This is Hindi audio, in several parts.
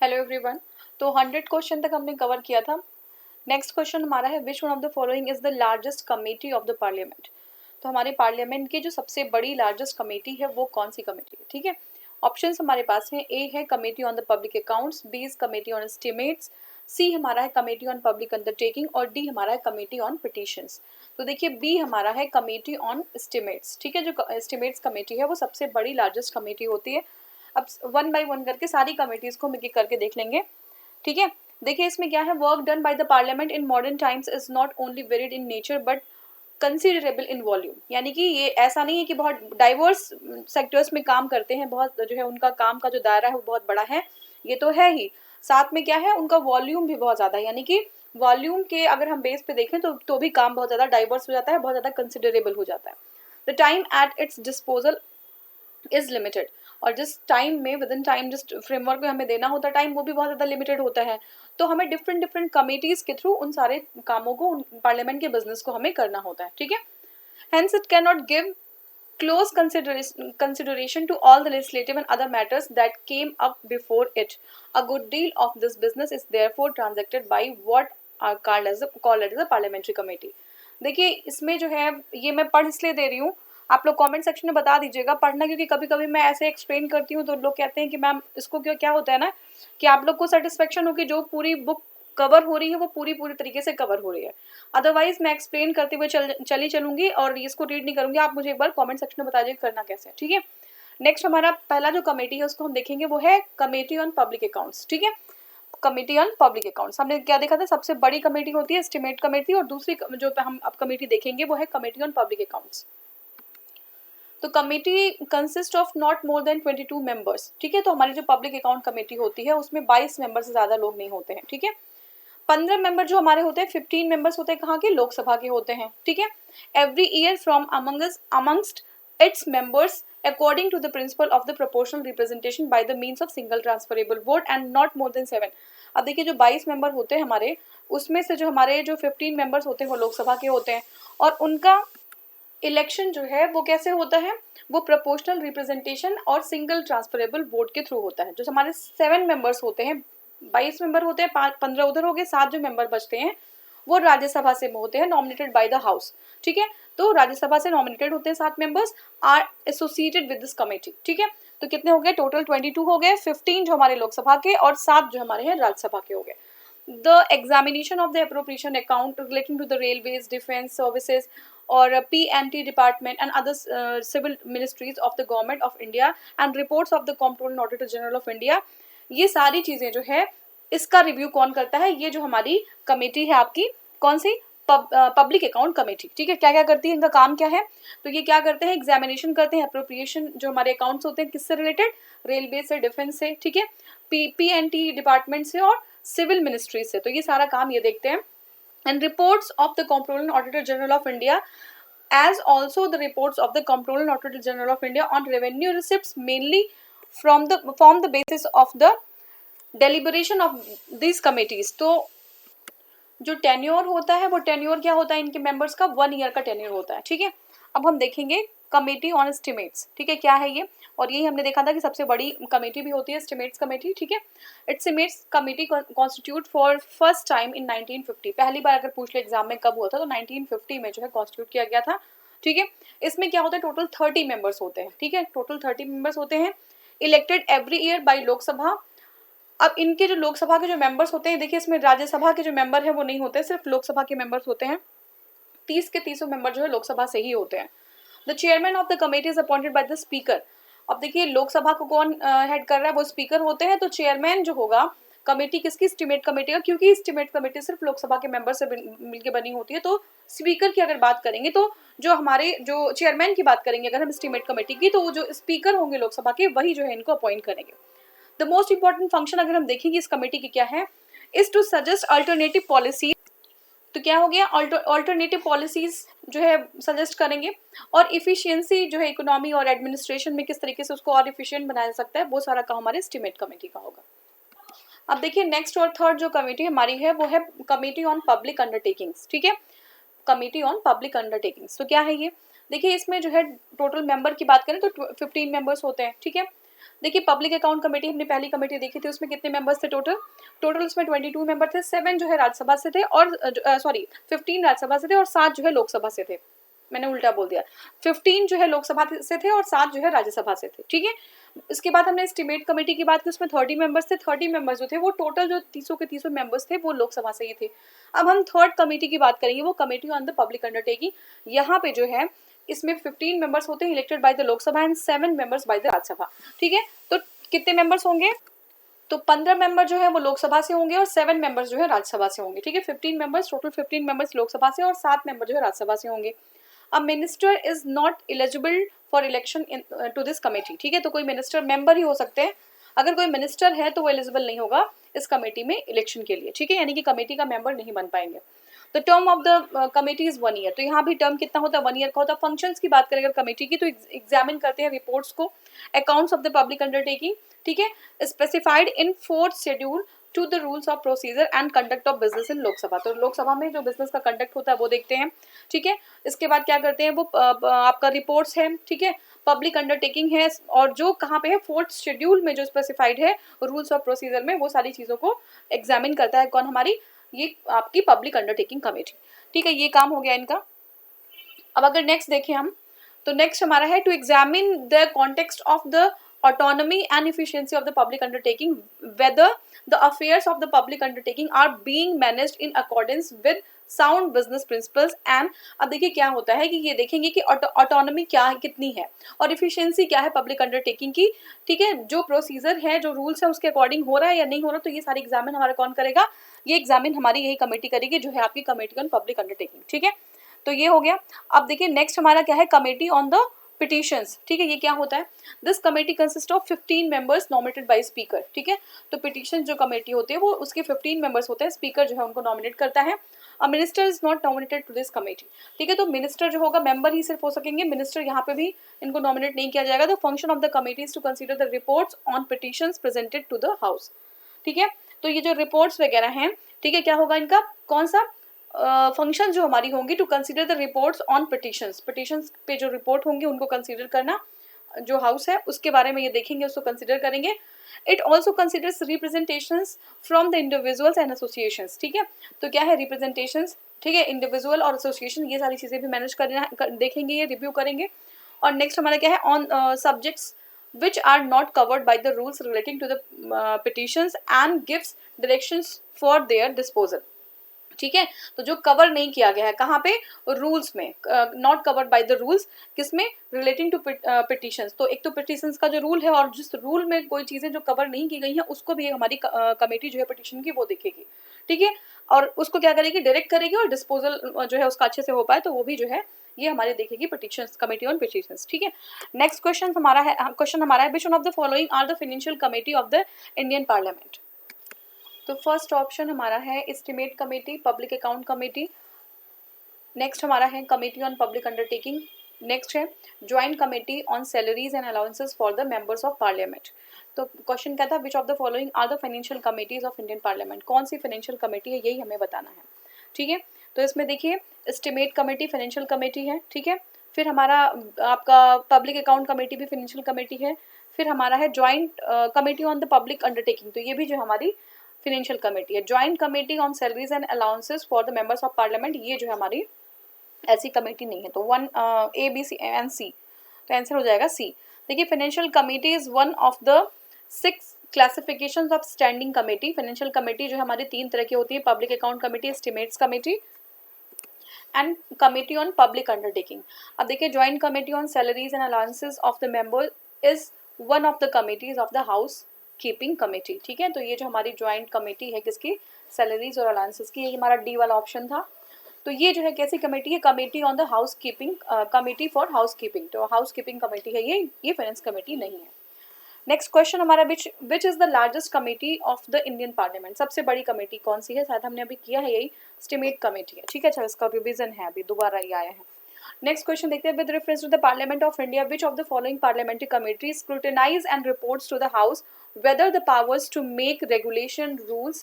Hello everyone. तो 100 क्वेश्चन तक हमने कवर किया था। नेक्स्ट क्वेश्चन हमारा है which one of the following is the largest committee of the parliament. तो हमारे पार्लियामेंट की जो सबसे बड़ी लार्जेस्ट कमेटी है वो कौन सी कमेटी है। ठीक है, ऑप्शंस हमारे पास हैं। ए है committee on the public accounts, B is committee on estimates, C हमारा है कमेटी ऑन पब्लिक अंडरटेकिंग और डी हमारा है कमेटी ऑन पिटिशंस। तो देखिए बी हमारा है कमेटी ऑन एस्टिमेट्स। ठीक है, जो एस्टिमेट्स कमेटी है वो सबसे बड़ी लार्जेस्ट कमेटी होती है। अब वन बाय वन करके सारी कमेटीज को हम एक एक करके देख लेंगे। ठीक है, देखिए इसमें क्या है, work done by the parliament in modern times is not only varied in nature but considerable in volume. यानी कि ये ऐसा नहीं है कि बहुत डाइवर्स सेक्टर्स में काम करते हैं, बहुत जो है उनका काम का जो दायरा है वो बहुत बड़ा है, ये तो है ही। साथ में क्या है, उनका वॉल्यूम भी बहुत ज्यादा है। यानी कि वॉल्यूम के अगर हम बेस पे देखें तो भी काम बहुत ज्यादा डाइवर्स हो जाता है, बहुत ज्यादा कंसिडरेबल हो जाता है। The time at its disposal is limited, और जिस टाइम में विद इन टाइम जिस फ्रेमवर्क में हमें देना होता है टाइम, वो भी बहुत ज़्यादा लिमिटेड होता है। तो हमें डिफरेंट डिफरेंट कमिटीज़ के थ्रू उन सारे कामों को, पार्लियामेंट के बिजनेस को हमें करना होता है। ठीक है, hence it can not give close consideration to all the legislative and other matters that came up before it. A good deal of this business is therefore transacted by what are called as a parliamentary committee. देखिए इसमें जो है, ये मैं पढ़ इसलिए दे रही हूँ, आप लोग कमेंट सेक्शन में बता दीजिएगा पढ़ना, क्योंकि कभी कभी मैं ऐसे एक्सप्लेन करती हूँ तो लोग कहते हैं कि मैम इसको क्यों, क्या होता है ना कि आप लोग को सेटिस्फेक्शन हो कि जो पूरी बुक कवर हो रही है वो पूरी तरीके से कवर हो रही है। अदरवाइज मैं एक्सप्लेन करते हुए चली चलूंगी और इसको रीड नहीं करूंगी। आप मुझे एक बार कमेंट सेक्शन में बता दीजिए करना कैसे है। ठीक है, नेक्स्ट हमारा पहला जो कमेटी है उसको हम देखेंगे वो है कमेटी ऑन पब्लिक अकाउंट्स। ठीक है, कमेटी ऑन पब्लिक अकाउंट्स हमने क्या देखा था, सबसे बड़ी कमेटी होती है एस्टिमेट कमेटी, और दूसरी जो हम अब कमेटी देखेंगे वो है कमेटी ऑन पब्लिक अकाउंट्स। तो committee consist of not more than 22 members. ठीक है, तो हमारी जो पब्लिक अकाउंट कमेटी होती है उसमें 22 मेंबर से ज्यादा लोग नहीं होते हैं। ठीक है, 15 मेंबर जो हमारे होते हैं, 15 मेंबर्स होते हैं कहाँ के, लोकसभा के होते हैं। ठीक है, every year from amongst its members according to the principle of the proportional representation by the means of single transferable vote and not more than 7। अब देखिए जो 22 मेंबर होते हैं हमारे, उसमें से जो हमारे जो 15 मेंबर्स होते हैं वो लोकसभा के होते हैं, और उनका इलेक्शन जो है वो कैसे होता है, वो प्रोपोर्शनल रिप्रेजेंटेशन और सिंगल ट्रांसफरेबल वोट के थ्रू होता है। जो हमारे 7 मेंबर्स होते हैं, 22 मेंबर होते हैं, 15 उधर हो गए, 7 जो मेंबर बचते हैं वो राज्यसभा से होते हैं, नॉमिनेटेड बाय द हाउस। ठीक है, तो राज्यसभा से नॉमिनेटेड होते हैं 7 members are associated with this committee. ठीक है, तो कितने हो गए टोटल, 22 हो गए, 15 जो हमारे लोकसभा के और 7 जो हमारे हैं राज्यसभा के हो गए। The examination of the appropriation account relating to the railways, defense services or P&T department and other civil ministries of the government of India and reports of the Comptroller and Auditor General of India, ये सारी चीजें जो है इसका रिव्यू कौन करता है, ये जो हमारी कमेटी है आपकी, कौन सी, पब्लिक अकाउंट कमेटी। ठीक है, क्या क्या करती है, इनका काम क्या है, तो ये क्या करते हैं, एग्जामिनेशन करते हैं अप्रोप्रिएशन जो हमारे अकाउंट्स होते हैं किससे रिलेटेड, रेलवे से, डिफेंस से, ठीक है, P&T डिपार्टमेंट से और सिविल मिनिस्ट्री से। तो ये सारा काम ये देखते हैं। And reports of the controller and auditor general of India as also the reports of the Comptroller and Auditor General of India on revenue receipts mainly form the basis of the deliberation of these committees। तो जो टेन्योर होता है वो टेन्योर क्या होता है इनके मेंबर्स का, 1 ईयर का टेन्योर होता है। ठीक है, अब हम देखेंगे कमेटी ऑन एस्टिमेट्स। ठीक है, क्या है ये, और यही हमने देखा था कि सबसे बड़ी कमेटी भी होती है एस्टिमेट्स कमेटी। ठीक है, estimates committee constitute for first time in 1950। पहली बार अगर पूछ ले एग्जाम में कब हुआ था, तो 1950 में जो है कॉन्स्टिट्यूट किया गया था। ठीक है, इसमें क्या होता है, टोटल 30 मेंबर्स होते हैं। ठीक है, टोटल 30 मेंबर्स होते हैं, elected every year by Lok Sabha. अब इनके जो लोकसभा के जो मेंबर्स होते हैं, देखिए इसमें राज्यसभा के जो मेंबर है वो नहीं होते, सिर्फ लोकसभा के मेंबर्स होते हैं। 30 के 30 मेंबर जो है लोकसभा से ही होते हैं। The chairman of the committee is appointed by the speaker. अब देखिए लोकसभा को कौन हेड कर रहा है, वो स्पीकर होते हैं। तो चेयरमैन जो होगा कमेटी किसकी, एस्टिमेट कमेटी का, क्योंकि एस्टिमेट कमेटी सिर्फ लोकसभा के मेंबर से मिलकर बनी होती है। तो स्पीकर की अगर बात करेंगे, तो जो हमारे जो चेयरमैन की बात करेंगे अगर हम एस्टिमेट कमेटी की, तो जो स्पीकर होंगे लोकसभा के वही जो है इनको अपॉइंट करेंगे। द मोस्ट इंपॉर्टेंट फंक्शन अगर हम देखेंगे इस कमेटी की क्या है, is to suggest alternative policy. तो क्या हो गया, अल्टरनेटिव पॉलिसीज जो है सजेस्ट करेंगे, और इफिशियंसी जो है इकोनॉमी और एडमिनिस्ट्रेशन में किस तरीके से उसको और इफिशियंट बनाया जा सकता है, वो सारा काम हमारे एस्टिमेट कमेटी का होगा। अब देखिए नेक्स्ट और थर्ड जो कमेटी हमारी है वो है कमेटी ऑन पब्लिक अंडरटेकिंग्स। ठीक है, कमेटी ऑन पब्लिक अंडरटेकिंग्स, तो क्या है ये, देखिए इसमें जो है टोटल मेंबर की बात करें तो 15 मेंबर्स होते हैं। ठीक है, देखिए पब्लिक अकाउंट कमेटी हमने पहली कमेटी देखी थी, उसमें कितने मेंबर्स थे टोटल उसमें 22 मेंबर थे, 7 जो है राज्यसभा से थे और 15 राज्यसभा से थे और 7 जो है लोकसभा से थे, मैंने उल्टा बोल दिया, 15 जो है लोकसभा से थे और 7 जो है राज्यसभा से थे, ठीक है। इसके बाद हमने एस्टीमेट कमेटी की बात की, उसमें 30 मेंबर्स थे, 30 मेंबर्स जो थे वो टोटल जो 300 के 300 मेंबर्स थे वो लोकसभा से ही थे। अब हम थर्ड कमेटी की बात करेंगे, वो committee on the public undertaking. यहाँ पे जो है इसमें 15 मेंबर्स होते हैं elected by the Lok Sabha and 7 members by the Rajya Sabha, ठीक है। तो कितने मेंबर्स होंगे, तो 15 मेंबर जो है वो लोकसभा से होंगे और 7 मेंबर्स जो है राज्यसभा से होंगे, ठीक है। 15 मेंबर्स, टोटल 15 मेंबर्स लोकसभा से और 7 मेंबर जो है राज्यसभा से होंगे। A minister is not eligible for election to this committee, ठीक है। तो कोई मिनिस्टर मेंबर ही हो सकते हैं, अगर कोई मिनिस्टर है तो वो एलिजिबल नहीं होगा इस कमेटी में इलेक्शन के लिए, ठीक है, यानी कि कमेटी का मेंबर नहीं बन पाएंगे। The term of the committee is 1 year, तो यहाँ भी टर्म कितना होता है, 1 ईयर का होता है। फंक्शंस की बात करें अगर कमेटी की, तो एग्जामिन करते हैं रिपोर्ट्स को, accounts of the public undertaking, ठीक है, specified in 4th schedule to the rules of procedure and conduct of business in Lok Sabha. तो लोकसभा में जो बिजनेस का कंडक्ट होता है वो देखते हैं, ठीक है। इसके बाद क्या करते हैं, वो आपका रिपोर्ट्स है, ठीक है, पब्लिक अंडरटेकिंग है, और जो कहाँ पे है 4th शेड्यूल में जो स्पेसिफाइड है रूल्स ऑफ प्रोसीजर में, वो सारी चीज़ों को एग्जामिन करता है कौन, हमारी ये आपकी पब्लिक अंडरटेकिंग कमेटी, ठीक है। ये काम हो गया इनका। अब अगर नेक्स्ट देखें हम, तो नेक्स्ट हमारा है to examine the context of the autonomy and efficiency of the public undertaking, whether the affairs of the public undertaking are being managed in accordance with sound business principles and. अब देखिए क्या होता है कि ये देखेंगे कि ऑटोनॉमी क्या है, कितनी है, और इफिशियंसी क्या है पब्लिक अंडरटेकिंग की, ठीक है, जो प्रोसीजर है, जो रूल्स है उसके अकॉर्डिंग हो रहा है या नहीं हो रहा, तो ये सारी एग्जामिन हमारा कौन करेगा, ये एग्जामिन हमारी यही कमेटी करेगी जो है आपकी कमेटी ऑन पब्लिक अंडरटेकिंग, ठीक है। तो ये हो गया। अब देखिए नेक्स्ट हमारा क्या है, कमेटी ऑन द पिटिशंस, ठीक है। ये क्या होता है, this committee consist of 15 members nominated by speaker, ठीक है। तो पिटिशन जो कमेटी होती है वो उसके 15 मेंबर्स होते हैं, स्पीकर जो है उनको नॉमिनेट करता है। A minister is not nominated to this committee, ठीक है। तो मिनिस्टर जो होगा मेंबर ही सिर्फ हो सकेंगे, मिनिस्टर यहाँ पे भी इनको नॉमिनेट नहीं किया जाएगा। The function of the committee is to consider the reports on petitions presented to the house, ठीक है। तो ये जो रिपोर्ट्स वगैरह हैं, ठीक है, क्या होगा इनका, कौन सा फंक्शन जो हमारी होंगी, to consider the reports on petitions, petitions पे जो रिपोर्ट होंगी उनको कंसीडर करना, जो हाउस है उसके बारे में ये देखेंगे, उसको कंसीडर करेंगे। It also considers representations from the individuals and associations, ठीक है। तो क्या है रिप्रेजेंटेशंस, ठीक है, इंडिविजुअल और एसोसिएशन, ये सारी चीज़ें भी मैनेज करना देखेंगे, ये रिव्यू करेंगे। और नेक्स्ट हमारा क्या है, on subjects which are not covered by the rules relating to the petitions and gives directions for their disposal, ठीक है। तो जो कवर नहीं किया गया है कहाँ पे, रूल्स में, not covered by the rules, किसमें, रिलेटिंग टू पिटिशंस। तो एक तो पिटिशंस का जो रूल है और जिस रूल में कोई चीज़ें जो कवर नहीं की गई हैं उसको भी हमारी कमेटी जो है पिटिशन की वो देखेगी, ठीक है, और उसको क्या करेगी, डायरेक्ट करेगी, और डिस्पोजल जो है उसका अच्छे से हो पाए तो वो भी जो है ये हमारे देखेगी पिटिशंस, कमेटी ऑन पिटिशंस, ठीक है। नेक्स्ट क्वेश्चन हमारा है which one of the following are the financial committee of the Indian parliament. तो फर्स्ट ऑप्शन हमारा है estimate committee, public account committee. Next हमारा है committee on public undertaking. Next है joint committee on salaries and allowances for the members of parliament. तो क्वेश्चन क्या था, which of the following are the financial committees of Indian parliament, कौन सी फाइनेंशियल कमेटी है यही हमें बताना है, ठीक है। तो इसमें देखिए एस्टिमेट कमेटी फाइनेंशियल कमेटी है, ठीक है। फिर हमारा आपका पब्लिक अकाउंट कमेटी भी फाइनेंशियल कमेटी है। फिर हमारा है joint committee on the public undertaking, तो ये भी जो हमारी फाइनेंशियल कमेटी है। Joint committee on salaries and allowances for the members of parliament, ये जो है हमारी ऐसी कमेटी नहीं है। तो 1 A B C and C, तो आंसर हो जाएगा C। देखिए financial committee is one of the 6 classifications of standing committee. Financial committee जो हमारी 3 तरह की होती है, public account committee, estimates committee and committee on public undertaking. अब देखिए joint committee on salaries and allowances of the member is one of the committees of the house keeping committee, ठीक है। तो ये जो हमारी ज्वाइंट कमेटी है किसकी, सैलरीज और अलाउंसेस की, ये हमारा डी वाला ऑप्शन था। तो ये जो है कैसी कमेटी है, committee on the house keeping, committee for house keeping, तो हाउस कीपिंग कमेटी है ये फाइनेंस कमेटी नहीं है। नेक्स्ट क्वेश्चन हमारा which is the largest committee of the Indian parliament, सबसे बड़ी कमेटी कौन सी है, शायद हमने अभी किया है, यही एस्टिमेट कमेटी है, ठीक है। अच्छा इसका रिवीजन है, अभी दोबारा ये आया है। नेक्स्ट क्वेश्चन देखते हैं, with reference to the parliament of India which of the following parliamentary committee scrutinize and reports to the house whether the powers to make regulation rules,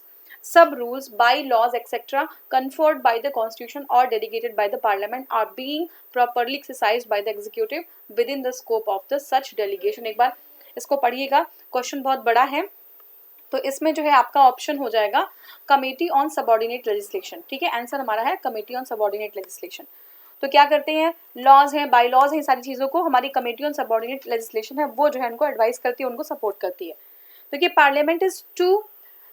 sub rules, by laws etc conferred by the constitution or delegated by the parliament are being properly exercised by the executive within the scope of the such delegation। एक बार इसको पढ़िएगा, क्वेश्चन बहुत बड़ा है। तो इसमें जो है आपका ऑप्शन हो जाएगा कमेटी ऑन सबऑर्डिनेट लेजिस्लेशन, ठीक है, आंसर हमारा है कमेटी ऑन सबऑर्डिनेट लेजिस्लेशन। तो क्या करते हैं, लॉज हैं, बाई लॉज हैं, सारी चीज़ों को हमारी कमेटी ऑन सबऑर्डिनेट लेजिस्लेशन है वो जो है उनको एडवाइस करती है, उनको सपोर्ट करती है। देखिए पार्लियामेंट इज टू,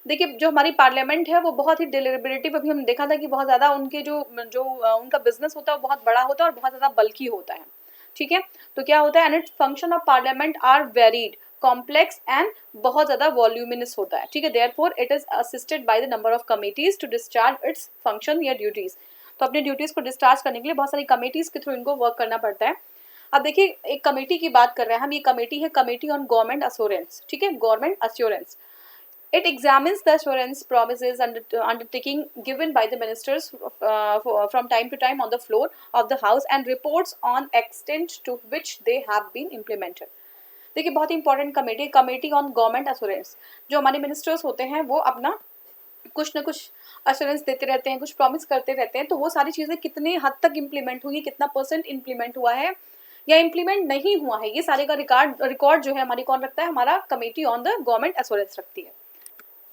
देखिए जो हमारी पार्लियामेंट है वो बहुत ही डिलिबरेटिव, अभी हम देखा था कि बहुत ज़्यादा उनके जो जो उनका बिजनेस होता है वो बहुत बड़ा होता है और बहुत ज़्यादा बल्कि होता है, ठीक है। तो क्या होता है, and its function of parliament are varied, complex and बहुत ज़्यादा वॉल्यूमिनस होता है, ठीक है। Therefore it is assisted by the number of committees to discharge its function या ड्यूटीज। तो अपनी ड्यूटीज को डिस्चार्ज करने के लिए बहुत सारी कमिटीज के थ्रू इनको वर्क करना पड़ता है। अब देखिए एक कमेटी की बात कर रहे हैं हम, ये कमेटी है कमेटी ऑन गवर्नमेंट अश्योरेंस, ठीक है, government assurance. It examines the assurance promises undertaking given by the ministers from time to time on the floor of the house and reports on extent to which they have been implemented. देखिए बहुत ही important committee, committee on government assurance. जो हमारे मिनिस्टर्स होते हैं वो अपना कुछ ना कुछ अश्योरेंस देते रहते हैं, कुछ प्रॉमिस करते रहते हैं, तो वो सारी चीज़ें कितने हद तक इम्प्लीमेंट हुई, कितना परसेंट इम्प्लीमेंट हुआ है या इम्प्लीमेंट नहीं हुआ है, ये सारे का रिकॉर्ड जो है हमारी कौन रखता है, हमारा committee on the government assurance रखती है।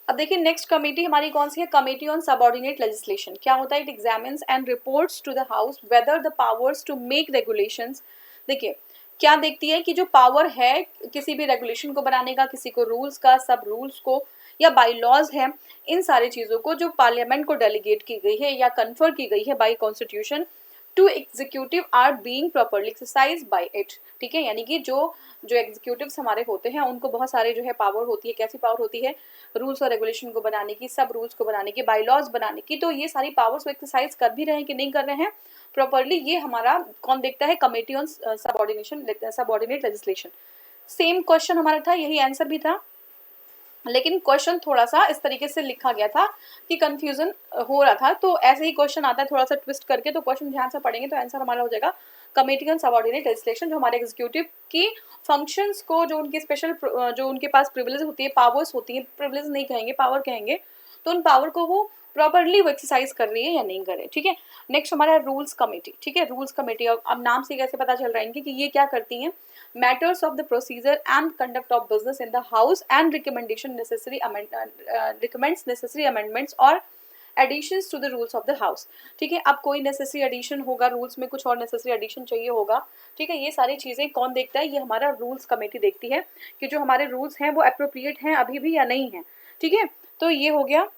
अब देखिए नेक्स्ट कमेटी हमारी कौन सी है, कमेटी ऑन सबऑर्डिनेट लेजिस्लेशन। क्या होता है, it examines and reports to the house whether the powers to make regulations. देखिए क्या देखती है कि जो पावर है किसी भी रेगुलेशन को बनाने का, किसी को रूल्स का, सब रूल्स को या बाई लॉज है, इन सारी चीज़ों को जो पार्लियामेंट को डेलीगेट की गई है या कन्फर की गई है by constitution to executive are being properly exercise by it, ठीक है। यानी कि जो जो एग्जीक्यूटिव्स हमारे होते हैं उनको बहुत सारे जो है पावर होती है, कैसी पावर होती है, रूल्स और रेगुलेशन को बनाने की, सब रूल्स को बनाने की, बाई लॉज बनाने की। तो ये सारी पावर्स वो एक्सरसाइज कर भी रहे हैं कि नहीं कर रहे हैं प्रॉपरली, ये हमारा कौन देखता है, committee on subordinate legislation. Same question हमारा था, यही आंसर भी था, लेकिन क्वेश्चन थोड़ा सा इस तरीके से लिखा गया था कि कंफ्यूजन हो रहा था। तो ऐसे ही क्वेश्चन आता है थोड़ा सा ट्विस्ट करके, तो क्वेश्चन ध्यान से पढ़ेंगे तो आंसर हमारा हो जाएगा कमेटी ऑन सबऑर्डिनेट लेजिस्लेशन। जो हमारे एग्जीक्यूटिव की फंक्शंस को, जो उनकी स्पेशल जो उनके पास प्रिविलेज होती है, पावर्स होती है, प्रिविलेज नहीं कहेंगे पावर कहेंगे, तो उन पावर को वो प्रॉपरली वो एक्सरसाइज कर रही है या नहीं कर रही है, ठीक है। नेक्स्ट हमारा रूल्स कमेटी, ठीक है, रूल्स कमेटी। अब नाम से कैसे पता चल रहा है इनकी कि ये क्या करती हैं, matters of the procedure and conduct of business in the house and recommends necessary amendments or additions to the rules of the house, ठीक है। अब कोई necessary addition होगा, रूल्स में कुछ और necessary addition चाहिए होगा, ठीक है। ये सारी चीज़ें कौन देखता है, ये हमारा रूल्स कमेटी देखती है कि जो हमारे रूल्स हैं वो अप्रोप्रिएट हैं अभी भी या नहीं है, ठीक है। तो ये हो गया।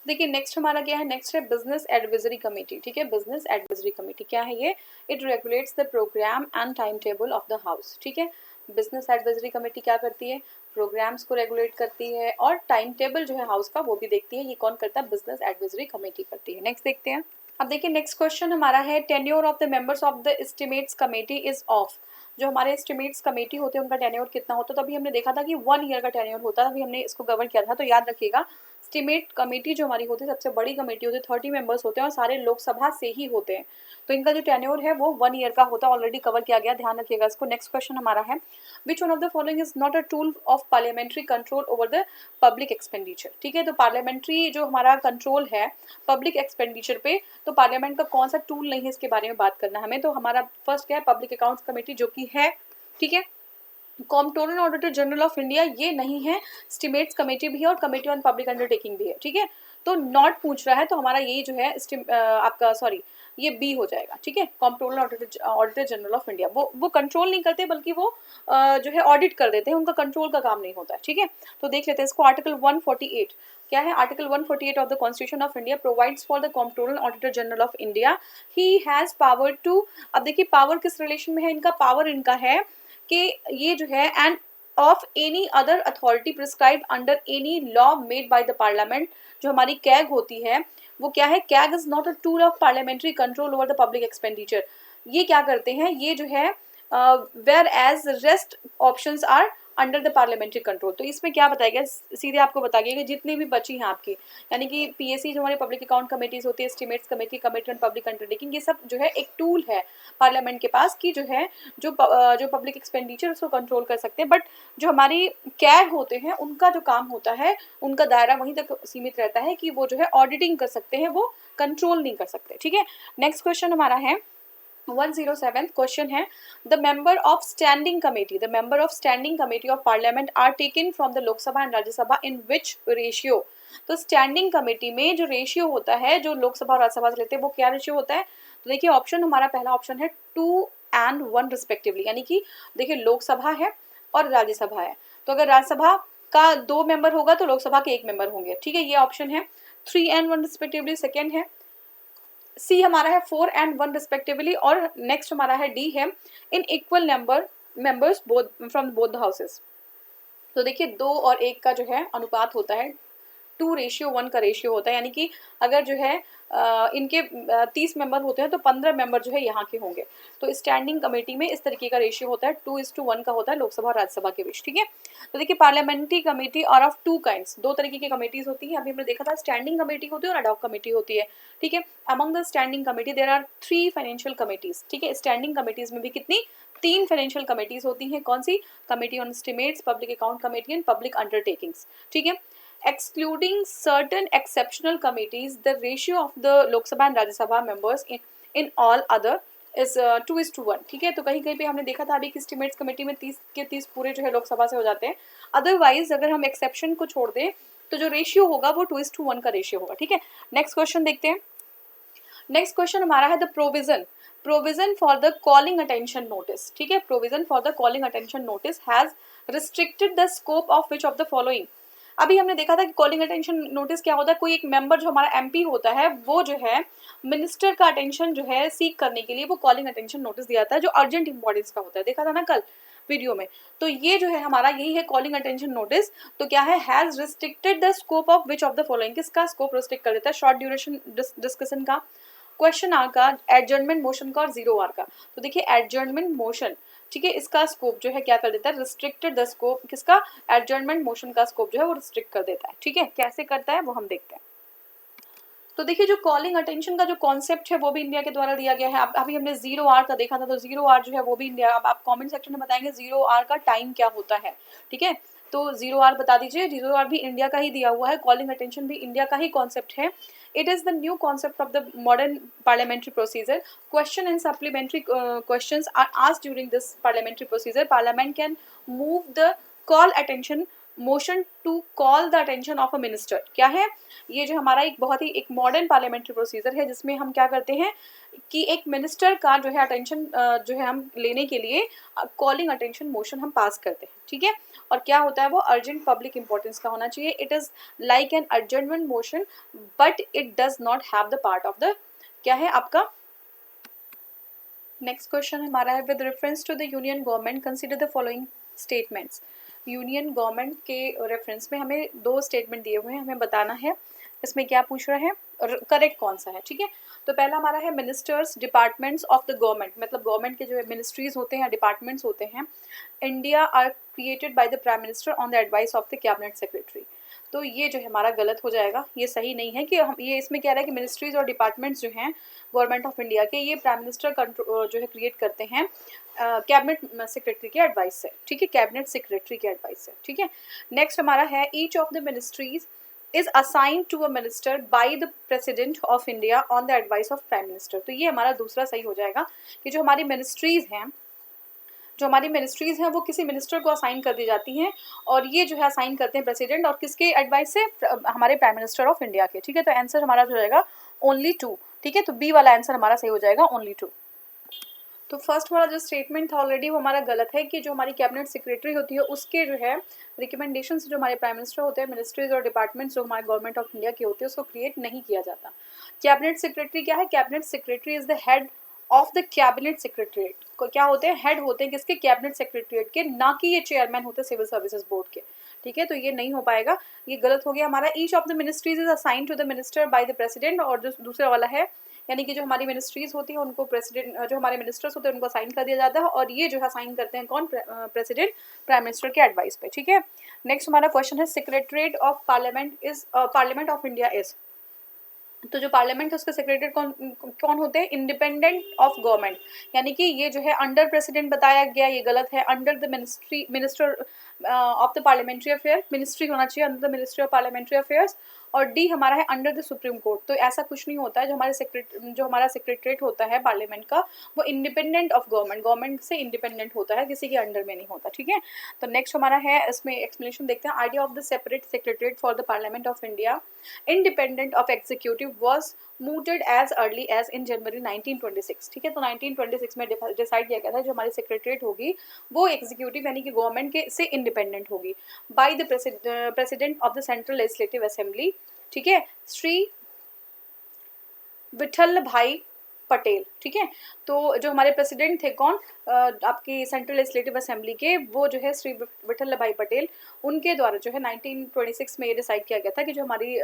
देखिए नेक्स्ट हमारा क्या है, नेक्स्ट है बिजनेस एडवाइजरी कमेटी, ठीक है। बिजनेस एडवाइजरी कमेटी क्या है ये, it regulates the programme and time table of the house, ठीक है। बिजनेस एडवाइजरी कमेटी क्या करती है, प्रोग्राम्स को रेगुलेट करती है और टाइम टेबल जो है हाउस का वो भी देखती है। ये कौन करता है, बिजनेस एडवाइजरी कमेटी करती है। नेक्स्ट देखते हैं। अब देखिए नेक्स्ट क्वेश्चन हमारा है, tenure of the members of the estimates committee is of. जो हमारे एस्टिमेट्स कमेटी होते हैं उनका टेन्योर कितना होता है, तो अभी हमने देखा था कि 1 ईयर का टेन्योर होता है, अभी हमने इसको कवर किया था। तो याद रखिएगा एस्टिमेट कमेटी जो हमारी होती है सबसे बड़ी कमेटी होती है, 30 मेंबर्स होते हैं और सारे लोकसभा से ही होते हैं। तो इनका जो टेन्योर है वो 1 ईयर का होता है, ऑलरेडी कवर किया गया, ध्यान रखिएगा इसको। नेक्स्ट क्वेश्चन हमारा है, which one of the following is not a tool of parliamentary control over the public expenditure, ठीक है। तो पार्लियामेंट्री जो हमारा कंट्रोल है पब्लिक एक्सपेंडिचर पे, तो पार्लियामेंट का कौन सा टूल नहीं है इसके बारे में बात करना हमें। तो हमारा फर्स्ट क्या है, पब्लिक अकाउंट्स कमेटी जो कि है, ठीक है। Comptroller auditor general of India ये नहीं है, एस्टिमेट्स कमेटी भी है और कमेटी ऑन पब्लिक अंडरटेकिंग भी है, ठीक है। तो नॉट पूछ रहा है, तो हमारा यही जो है आपका सॉरी ये बी हो जाएगा, ठीक है। Comptroller auditor general of India वो कंट्रोल नहीं करते बल्कि वो जो है ऑडिट कर देते हैं, उनका कंट्रोल का काम नहीं होता है, ठीक है। तो देख लेते हैं इसको। आर्टिकल 148 क्या है, article 148 of the constitution of India provides for the comptroller auditor general of India, he has power to. अब देखिए पावर किस रिलेशन में है इनका, पावर इनका है कि ये जो है and of any other authority prescribed under any law made by the parliament. जो हमारी कैग होती है वो क्या है, CAG is not a tool of parliamentary control over the public expenditure. ये क्या करते हैं, ये जो है whereas rest options are under the parliamentary control. तो इसमें क्या बताएगा, सीधे आपको बताइए कि जितनी भी बची हैं आपकी, यानी कि पीएससी जो हमारी पब्लिक अकाउंट कमेटीज होती है, estimates committee, committee on public undertaking, ये सब जो है एक टूल है पार्लियामेंट के पास कि जो है जो पब्लिक एक्सपेंडिचर उसको कंट्रोल कर सकते हैं। बट जो हमारी कैग होते हैं उनका जो काम होता है, उनका दायरा वहीं तक सीमित रहता है कि वो जो है ऑडिटिंग कर सकते हैं, वो कंट्रोल नहीं कर सकते, ठीक है। नेक्स्ट क्वेश्चन हमारा है, 107 क्वेश्चन है, the member of standing committee of parliament are taken from the Lok Sabha and Rajya Sabha in which ratio. तो स्टैंडिंग कमेटी में जो रेशियो होता है, जो लोकसभा और राज्यसभा से लेते हैं, वो क्या रेशियो होता है? तो देखिए ऑप्शन, हमारा पहला ऑप्शन है 2 and 1 रिस्पेक्टिवली, यानी कि देखिए लोकसभा है और राज्यसभा है, तो अगर राज्यसभा का 2 मेंबर होगा तो लोकसभा के 1 मेंबर होंगे, ठीक है, ये ऑप्शन है। 3 and 1 रिस्पेक्टिवली सेकेंड है। सी हमारा है 4 and 1 रिस्पेक्टिवली, और नेक्स्ट हमारा है डी है in equal members both from both the houses. तो देखिए 2 और 1 का जो है अनुपात होता है 2:1 का रेशियो होता है, यानी कि अगर जो है इनके 30 मेंबर होते हैं तो 15 मेंबर जो है यहाँ के होंगे। तो स्टैंडिंग कमेटी में इस तरीके का रेशियो होता है, 2:1 का होता है लोकसभा और राज्यसभा के बीच, ठीक है। तो देखिए parliamentary committee are of 2 kinds, 2 तरीके की कमेटीज होती हैं। अभी हमने देखा था स्टैंडिंग कमेटी होती है और अडॉक कमेटी होती है, ठीक है। Among the standing committee there are 3 financial committees, ठीक है। स्टैंडिंग कमेटीज में भी कितनी? 3 फाइनेंशियल कमेटीज होती हैं। कौन सी? Committee on estimates, public account committee and public undertakings, ठीक है। Excluding certain exceptional committees, the ratio of the Lok Sabha and Rajya Sabha members in all other is 2:1, ठीक है। तो कहीं कहीं पे हमने देखा था अभी कि एस्टिमेट्स कमेटी में 30 के 30 पूरे जो है लोकसभा से हो जाते हैं। अदरवाइज अगर हम एक्सेप्शन को छोड़ दें तो जो रेशियो होगा वो 2:1 का रेशियो होगा, ठीक है। नेक्स्ट क्वेश्चन देखते हैं। नेक्स्ट क्वेश्चन हमारा है the provision for the calling attention notice, ठीक है। Provision for the calling attention notice has restricted the scope of which of the following. अभी हमने देखा था कि कॉलिंग अटेंशन नोटिस क्या होता है, कोई एक मेंबर जो हमारा एमपी होता है वो जो है मिनिस्टर का अटेंशन जो है सीक करने के लिए वो कॉलिंग अटेंशन नोटिस दिया जाता है, जो अर्जेंट इंपॉर्टेंस का होता है, देखा था ना कल वीडियो में। तो ये जो है हमारा यही है कॉलिंग अटेंशन नोटिस। तो क्या है? Has restricted the scope of which of the following, किसका स्कोप रिस्ट्रिक्ट कर देता है? शॉर्ट ड्यूरेशन डिस्कशन का, क्वेश्चन आर का, एडजर्नमेंट मोशन का और 0 आर का। तो देखिए एडजर्नमेंट मोशन, ठीक है, इसका स्कोप जो है क्या कर देता है? रिस्ट्रिक्टेड द स्कोप, किसका? एडजर्नमेंट मोशन का स्कोप जो है वो रिस्ट्रिक्ट कर देता है, ठीक है। कैसे करता है वो हम देखते हैं। तो देखिए जो कॉलिंग अटेंशन का जो कॉन्सेप्ट है वो भी इंडिया के द्वारा दिया गया है। अभी हमने 0 आर का देखा था, तो 0 आर जो है वो भी इंडिया, अब आप कमेंट सेक्शन में बताएंगे 0 आर का टाइम क्या होता है, ठीक है। तो 0 आर बता दीजिए। 0 आर भी इंडिया का ही दिया हुआ है, कॉलिंग अटेंशन भी इंडिया का ही कॉन्सेप्ट है। It is the new concept of the modern parliamentary procedure. Question and supplementary questions are asked during this parliamentary procedure. Parliament can move the call attention motion to call the attention of a minister. क्या है ये? जो हमारा एक बहुत ही एक मॉडर्न पार्लियामेंट्री प्रोसीजर है जिसमें हम क्या करते हैं कि एक मिनिस्टर का जो है अटेंशन जो है हम लेने के लिए कॉलिंग अटेंशन मोशन हम पास करते हैं, ठीक है। और क्या होता है वो? अर्जेंट पब्लिक इंपॉर्टेंस का होना चाहिए। It is like an adjournment motion but it does not have the part of the, क्या है आपका। नेक्स्ट क्वेश्चन हमारा है with reference to the union government consider the following statements. Union government के रेफरेंस में हमें 2 स्टेटमेंट दिए हुए हैं, हमें बताना है इसमें क्या पूछ रहा है और करेक्ट कौन सा है, ठीक है। तो पहला हमारा है ministers departments of the government, मतलब गवर्नमेंट के जो मिनिस्ट्रीज होते हैं, डिपार्टमेंट्स होते हैं, India are created by the prime minister on the advice of the cabinet secretary. तो ये जो है हमारा गलत हो जाएगा, ये सही नहीं है कि हम ये इसमें कह रहा है कि मिनिस्ट्रीज और डिपार्टमेंट्स जो हैं गवर्नमेंट ऑफ इंडिया के, ये प्राइम मिनिस्टर जो है क्रिएट करते हैं कैबिनेट सेक्रेटरी के एडवाइस से, ठीक है, कैबिनेट सेक्रेटरी के एडवाइस से, ठीक है। नेक्स्ट हमारा है each of the ministries is assigned to a minister by the president of India on the advice of prime minister. तो ये हमारा दूसरा सही हो जाएगा कि जो हमारी मिनिस्ट्रीज हैं वो किसी मिनिस्टर को असाइन कर दी जाती हैं और ये जो है असाइन करते हैं प्रेसिडेंट और किसके एडवाइस से? हमारे प्राइम मिनिस्टर ऑफ इंडिया के, ठीक है। तो आंसर हमारा जो जाएगा ओनली 2, ठीक है। तो बी वाला आंसर हमारा सही हो जाएगा ओनली 2। तो फर्स्ट वाला जो स्टेटमेंट था ऑलरेडी वो हमारा गलत है कि जो हमारी कैबिनेट सेक्रेटरी होती है उसके जो है रिकमेंडेशन से जो हमारे प्राइम मिनिस्टर होते हैं, मिनिस्ट्रीज और डिपार्टमेंट्स जो हमारे गवर्नमेंट ऑफ इंडिया के होते हैं उसको क्रिएट नहीं किया जाता। कैबिनेट सेक्रेटरी क्या है? Cabinet secretary is the head of the cabinet secretariat. क्या होते हैं? हेड होते हैं किसके? कैबिनेट सेक्रेटरीट के, ना कि ये चेयरमैन होते हैं सिविल सर्विसेज बोर्ड के, ठीक है। तो ये नहीं हो पाएगा, ये गलत हो गया हमारा। Each of the ministries is assigned to the minister by the president, और जो दूसरा वाला है यानी कि जो हमारी मिनिस्ट्रीज होती है उनको प्रेसिडेंट, जो हमारे मिनिस्टर्स होते हैं उनको असाइन कर दिया जाता है और ये जो है असाइन करते हैं कौन? प्रेसिडेंट प्राइम मिनिस्टर के एडवाइस पे, ठीक है। नेक्स्ट हमारा क्वेश्चन है secretariat of parliament of India is. तो जो पार्लियामेंट है उसके सेक्रेटरी कौन कौन होते हैं, इंडिपेंडेंट ऑफ गवर्नमेंट, यानी कि ये जो है अंडर प्रेसिडेंट बताया गया, ये गलत है, under the minister of the parliamentary affair, ministry होना चाहिए under the ministry of parliamentary affairs. और डी हमारा है अंडर द सुप्रीम कोर्ट। तो ऐसा कुछ नहीं होता है, जो हमारा सेक्रेटरीट होता है पार्लियामेंट का वो इंडिपेंडेंट ऑफ गवर्नमेंट से इंडिपेंडेंट होता है, किसी के अंडर में नहीं होता, ठीक है। तो नेक्स्ट हमारा है, इसमें एक्सप्लेनेशन देखते हैं। Idea of the separate secretariat for the parliament of India independent of executive was mooted as early as in January 1926, ठीक है। तो 1926 में डिसाइड किया गया था जो हमारी सेक्रेटरीट होगी वो एग्जीक्यूटिव यानी कि गवर्नमेंट के से इंडिपेंडेंट होगी, bye the president of the central legislative assembly, ठीक है, श्री विठल भाई पटेल, ठीक है। तो जो हमारे प्रेसिडेंट थे कौन, आपकी सेंट्रल लेजिस्लेटिव असेंबली के, वो जो है श्री विठल भाई पटेल, उनके द्वारा जो है 1926 में ये डिसाइड किया गया था कि जो हमारी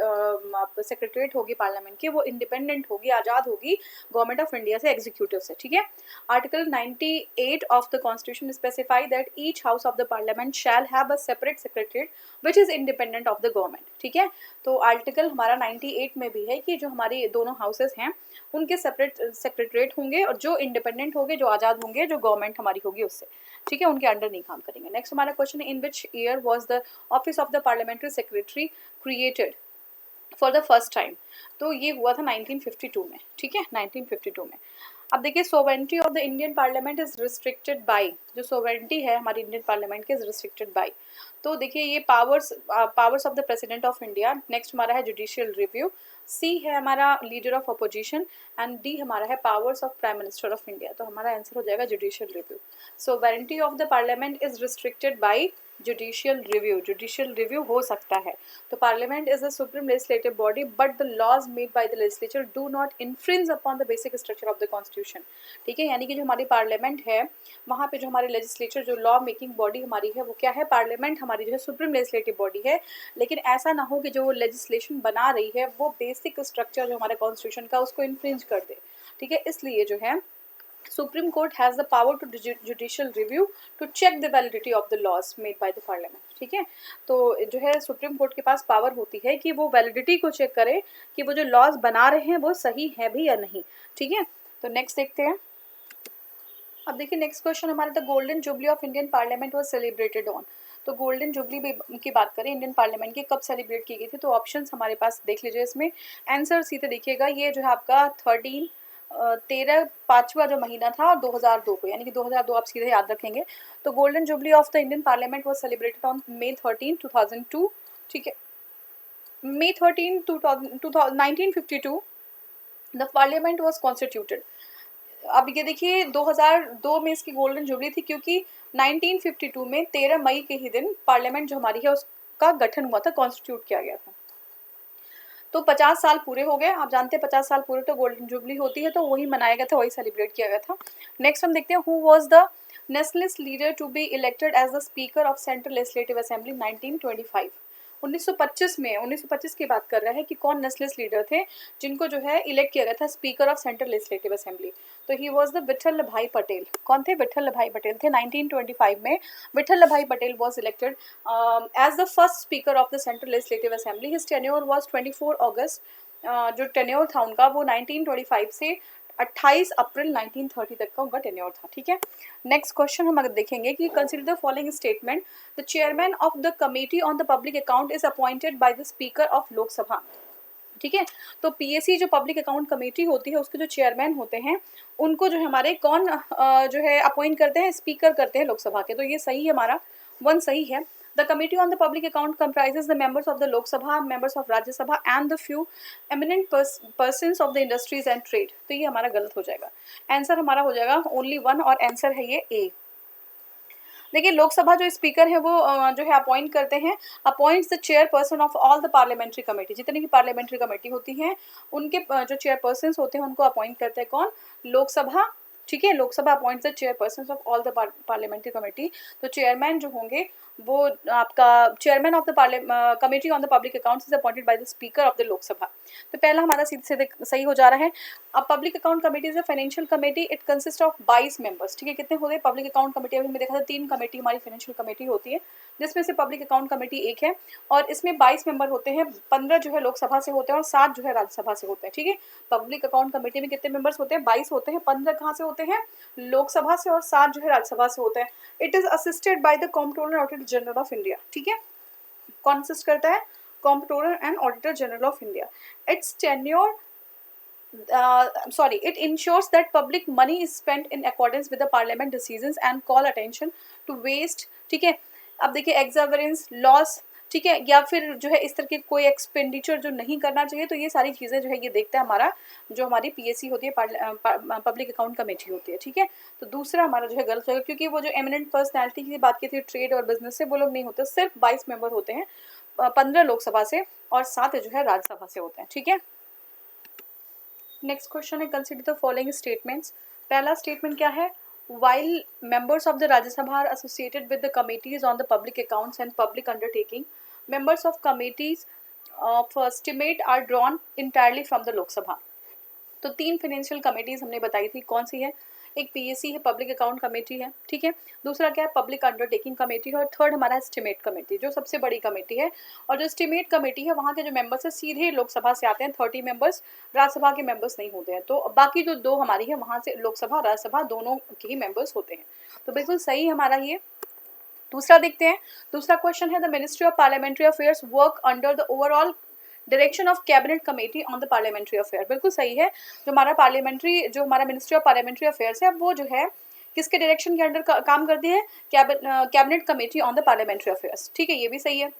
सेक्रेटरीट होगी पार्लियामेंट की वो इंडिपेंडेंट होगी, आज़ाद होगी गवर्नमेंट ऑफ इंडिया से, एग्जीक्यूटिव से, ठीक है। Article 98 of the constitution specify that each house of the parliament shall have a separate secretariat which is independent of the government, ठीक है। तो आर्टिकल हमारा 98 में भी है कि जो हमारी दोनों हाउसेस हैं उनके सेपरेट सेक्रेटरीट होंगे और जो इंडिपेंडेंट होंगे, जो आज़ाद होंगे, जो गवर्नमेंट हमारी होगी उससे, ठीक है, उनके अंडर नहीं काम करेंगे। नेक्स्ट हमारा क्वेश्चन है, in which year was the office of the parliamentary secretary created for the first time. तो ये हुआ था 1952 में, ठीक है, 1952 में। अब देखिए, sovereignty of the Indian parliament is restricted by, जो सोवरेनिटी है हमारी इंडियन पार्लियामेंट की इज रिस्ट्रिक्टेड बाय। तो देखिए ये powers of the president of India. Next हमारा है जुडिशियल रिव्यू, सी है हमारा leader of opposition, and D हमारा है powers of prime minister of India. तो हमारा आंसर हो जाएगा judicial review. Sovereignty of the parliament is restricted by judicial review, judicial review हो सकता है। तो parliament is the supreme legislative body but the laws made by the legislature do not infringe upon the basic structure of the constitution, ठीक है। यानी कि जो हमारी पार्लियामेंट है वहाँ पे जो हमारे लेजिस्लेचर, जो लॉ मेकिंग बॉडी हमारी है वो क्या है, पार्लियामेंट हमारी जो है सुप्रीम लेजिस्लेटिव बॉडी है, लेकिन ऐसा ना हो कि जो लेजिस्लेशन बना रही है वो बेसिक स्ट्रक्चर जो हमारे कॉन्स्टिट्यूशन का उसको इन्फ्रिंज कर दे, ठीक है। इसलिए जो है Supreme Court has the power to judicial review to check the validity of the laws made by the parliament, ठीक है। तो जो है सुप्रीम कोर्ट के पास पावर होती है कि वो वैलिडिटी को चेक करे कि वो जो लॉज बना रहे हैं वो सही है भी या नहीं, ठीक है। तो नेक्स्ट देखते हैं। अब देखिए नेक्स्ट क्वेश्चन हमारा, the golden jubilee of Indian parliament was celebrated on. तो गोल्डन जुबली की बात करें इंडियन पार्लियामेंट की, कब सेलिब्रेट की गई थी, तो ऑप्शंस हमारे पास देख लीजिए। इसमें आंसर सीधे देखिएगा, ये जो है आपका 13 पाँचवा जो महीना था 2002 को, यानी कि 2002 आप सीधे याद रखेंगे। तो golden jubilee of the Indian parliament was celebrated on May 13, 2002, ठीक है। May 13, 1952 the parliament was constituted. अब ये देखिए 2002 में इसकी गोल्डन जुबली थी क्योंकि 1952 में 13 मई के ही दिन पार्लियामेंट जो हमारी है उसका गठन हुआ था, कॉन्स्टिट्यूट किया गया था। तो 50 साल पूरे हो गए, आप जानते हैं 50 साल पूरे तो गोल्डन जुबली होती है, तो वही मनाया गया था, वही सेलिब्रेट किया गया था। नेक्स्ट हम देखते हैं, who was the nationalist leader to be elected as the speaker of central legislative assembly 1925। 1925 की बात कर रहा है कि कौन नेशनलिस्ट लीडर थे जिनको जो है इलेक्ट किया गया था speaker of central legislative assembly. तो ही वाज द विठल भाई पटेल। कौन थे, विठल भाई पटेल थे। 1925 में Vithalbhai Patel was elected as the first speaker of the central legislative assembly. His tenure was 24 August, जो टेन्योर था उनका वो 1925 से 28 अप्रैल 1930 तक का उनका टेन्योर था, ठीक है। नेक्स्ट क्वेश्चन हम अगर देखेंगे कि consider the following statement, the chairman of the committee on the public account is appointed by the speaker of Lok Sabha, ठीक है। तो पीएसी जो पब्लिक अकाउंट कमेटी होती है उसके जो चेयरमैन होते हैं उनको जो हमारे कौन जो है अपॉइंट करते हैं, स्पीकर करते हैं लोकसभा के। तो ये सही है, हमारा 1 सही है। The committee on the public account comprises the members of the Lok Sabha, members of Rajya Sabha and the few eminent persons of the industries and trade। तो ये हमारा गलत हो जाएगा, आंसर हमारा हो जाएगा ओनली 1 और आंसर है ये ए। देखिए लोकसभा जो स्पीकर है वो जो है अपॉइंट करते हैं, appoints the chairperson of all the parliamentary committee. जितनी भी पार्लियामेंट्री कमेटी होती हैं उनके जो चेयरपर्सन होते हैं उनको अपॉइंट करते हैं कौन, लोकसभा, ठीक है। Lok Sabha appoints the chairperson of all the parliamentary committee. तो चेयरमैन जो होंगे वो आपका chairman of the committee on the public accounts is appointed by the speaker of the Lok Sabha. तो पहला हमारा सीधे सीधे सही हो जा रहा है। अब public account committee is a financial committee, it consist of 22 members. ठीक है, कितने होते हैं पब्लिक अकाउंट कमेटी? अभी हमने देखा था 3 कमेटी हमारी फाइनेंशियल कमेटी होती है, जिसमें से पब्लिक अकाउंट कमेटी एक है, और इसमें 22 मेंबर होते हैं, 15 जो है लोकसभा से होते हैं और 7 जो है राज्यसभा से होते हैं। ठीक है, पब्लिक अकाउंट कमेटी में कितने मेंबर्स होते हैं? 22 होते हैं, 15 कहाँ से होते हैं? लोकसभा से, और 7 जो है राज्यसभा से होते हैं। It is assisted by the controller and auditor general of India. ठीक है, कौन असिस्ट करता है? Controller and auditor general of India. It's tenure it ensures that public money is spent in accordance with the parliament decisions and call attention to waste। ठीक है, अब देखिए exuberance, loss, ठीक है, या फिर जो है इस तरह के कोई एक्सपेंडिचर जो नहीं करना चाहिए, तो ये सारी चीज़ें जो है ये देखता है हमारा जो हमारी पीएससी होती है, पब्लिक अकाउंट कमेटी होती है। ठीक है, तो दूसरा हमारा जो है गलत होगा, क्योंकि वो जो एमिनेंट पर्सनैलिटी की बात की थी ट्रेड और बिजनेस से, वो लोग नहीं होते, सिर्फ 22 मेंबर होते हैं, 15 लोकसभा से और 7 जो है राज्यसभा से होते हैं। ठीक है, नेक्स्ट क्वेश्चन है कंसिडर द फॉलोइंग स्टेटमेंट्स। पहला स्टेटमेंट क्या है? While members of the Rajya Sabha are associated with the committees on the public accounts and public undertaking, members of committees of estimate are drawn entirely from the Lok Sabha. तो 3 फाइनेंशियल कमेटीज हमने बताई थी, कौन सी है? एक पीएससी है, पब्लिक अकाउंट कमेटी है। ठीक है, दूसरा क्या है? पब्लिक अंडरटेकिंग कमेटी है, और थर्ड हमारा एस्टिमेट कमेटी, जो सबसे बड़ी कमेटी है। और जो एस्टिमेट कमेटी है वहाँ के जो मेंबर्स है सीधे लोकसभा से आते हैं, 30 मेंबर्स, राज्यसभा के मेंबर्स नहीं होते हैं। तो बाकी जो 2 हमारी है वहाँ से लोकसभा राज्यसभा दोनों के ही मेंबर्स होते हैं। तो बिल्कुल सही हमारा ये। दूसरा देखते हैं, दूसरा क्वेश्चन है the ministry of parliamentary affairs work under the overall direction of cabinet committee on the parliamentary affair. बिल्कुल सही है, जो हमारा मिनिस्ट्री ऑफ पार्लियामेंट्री अफेयर्स है वो जो है किसके डायरेक्शन के अंडर काम करती है? Cabinet committee on the parliamentary affairs. ठीक है, ये भी सही है।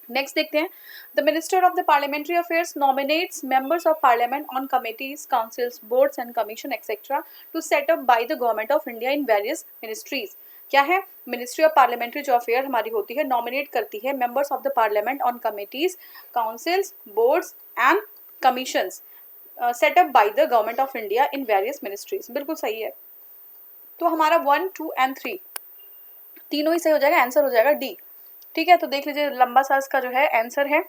नेक्स्ट देखते हैं, the minister of the parliamentary affairs nominates members of parliament on committees, councils, boards and commission etcetera to set up by the government of India in various ministries. क्या है? मिनिस्ट्री ऑफ पार्लियामेंट्री जो अफेयर हमारी होती है नॉमिनेट करती है members of the parliament on committees, councils, boards and commissions set up by the government of India in various ministries. बिल्कुल सही है। तो हमारा 1, 2 एंड 3 तीनों ही सही हो जाएगा, आंसर हो जाएगा डी। ठीक है, तो देख लीजिए लंबा सा इसका जो है आंसर है।